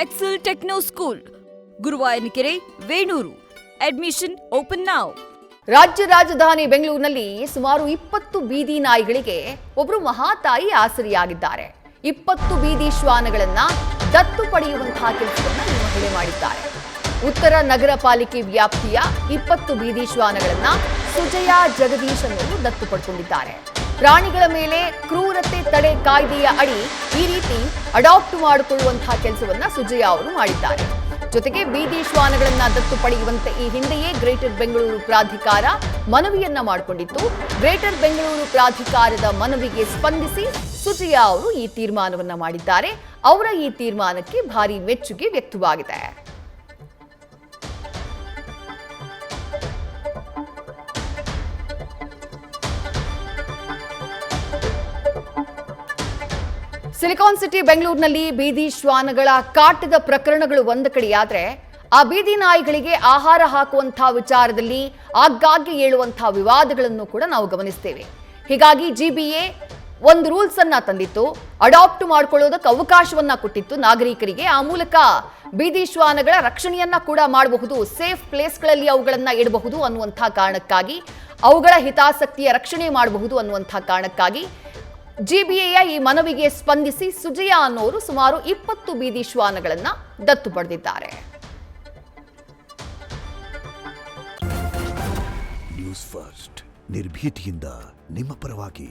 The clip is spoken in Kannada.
Excel techno school, Guruvayanakere, Venur. Admission open now. ರಾಜ್ಯ ರಾಜಧಾನಿ ಬೆಂಗಳೂರಿನಲ್ಲಿ ಸುಮಾರು 20 ಬೀದಿ ನಾಯಿಗಳಿಗೆ ಒಬ್ಬರು ಮಹಾತಾಯಿ ಆಸರಿಯಾಗಿದ್ದಾರೆ. 20 ಬೀದಿ ಶ್ವಾನಗಳನ್ನ ದತ್ತು ಪಡೆಯುವಂತಹ ಕೆಲಸವನ್ನ ಈ ಮಹಿಳೆ ಮಾಡಿದ್ದಾರೆ. ಉತ್ತರ ನಗರ ಪಾಲಿಕೆ ವ್ಯಾಪ್ತಿಯ 20 ಬೀದಿ ಶ್ವಾನಗಳನ್ನ ಸುಜಯ ಜಗದೀಶ್ ಅನ್ನೋರು ದತ್ತು ಪಡ್ಕೊಂಡಿದ್ದಾರೆ. ಪ್ರಾಣಿಗಳ ಮೇಲೆ ಕ್ರೂರತೆ ತಡೆ ಕಾಯ್ದೆಯ ಅಡಿ ಈ ರೀತಿ ಅಡಾಪ್ಟ್ ಮಾಡಿಕೊಳ್ಳುವಂತಹ ಕೆಲಸವನ್ನ ಸುಜಯ ಅವರು ಮಾಡಿದ್ದಾರೆ. ಜೊತೆಗೆ ಬೀದಿ ಶ್ವಾನಗಳನ್ನ ದತ್ತು ಪಡೆಯುವಂತೆ ಈ ಹಿಂದೆಯೇ ಗ್ರೇಟರ್ ಬೆಂಗಳೂರು ಪ್ರಾಧಿಕಾರ ಮನವಿಯನ್ನ ಮಾಡಿಕೊಂಡಿತ್ತು. ಗ್ರೇಟರ್ ಬೆಂಗಳೂರು ಪ್ರಾಧಿಕಾರದ ಮನವಿಗೆ ಸ್ಪಂದಿಸಿ ಸುಜಯ ಅವರು ಈ ತೀರ್ಮಾನವನ್ನ ಮಾಡಿದ್ದಾರೆ. ಅವರ ಈ ತೀರ್ಮಾನಕ್ಕೆ ಭಾರಿ ಮೆಚ್ಚುಗೆ ವ್ಯಕ್ತವಾಗಿದೆ. ಸಿಲಿಕಾನ್ ಸಿಟಿ ಬೆಂಗಳೂರಿನಲ್ಲಿ ಬೀದಿ ಶ್ವಾನಗಳ ಕಾಟದ ಪ್ರಕರಣಗಳು ಒಂದು ಕಡೆಯಾದ್ರೆ, ಆ ಬೀದಿ ನಾಯಿಗಳಿಗೆ ಆಹಾರ ಹಾಕುವಂತಹ ವಿಚಾರದಲ್ಲಿ ಆಗಾಗ್ಗೆ ಏಳುವಂತಹ ವಿವಾದಗಳನ್ನು ಕೂಡ ನಾವು ಗಮನಿಸ್ತೇವೆ. ಹೀಗಾಗಿ ಜಿಬಿಎ ಒಂದು ರೂಲ್ಸ್ ಅನ್ನ ತಂದಿತ್ತು, ಅಡಾಪ್ಟ್ ಮಾಡ್ಕೊಳ್ಳೋದಕ್ಕೆ ಅವಕಾಶವನ್ನ ಕೊಟ್ಟಿತ್ತು ನಾಗರಿಕರಿಗೆ. ಆ ಮೂಲಕ ಬೀದಿ ಶ್ವಾನಗಳ ರಕ್ಷಣೆಯನ್ನ ಕೂಡ ಮಾಡಬಹುದು, ಸೇಫ್ ಪ್ಲೇಸ್ಗಳಲ್ಲಿ ಅವುಗಳನ್ನ ಇಡಬಹುದು ಅನ್ನುವಂತಹ ಕಾರಣಕ್ಕಾಗಿ, ಅವುಗಳ ಹಿತಾಸಕ್ತಿಯ ರಕ್ಷಣೆ ಮಾಡಬಹುದು ಅನ್ನುವಂತಹ ಕಾರಣಕ್ಕಾಗಿ ಜಿಬಿಎಯ ಈ ಮನವಿಗೆ ಸ್ಪಂದಿಸಿ ಸುಜಯ ಅನ್ನೋರು ಸುಮಾರು 20 ಬೀದಿ ಶ್ವಾನಗಳನ್ನ ದತ್ತು ಪಡೆದಿದ್ದಾರೆ. ನ್ಯೂಸ್ ಫಸ್ಟ್ ನಿರ್ಭೀತಿಯಿಂದ ನಿಮ್ಮ ಪರವಾಗಿ.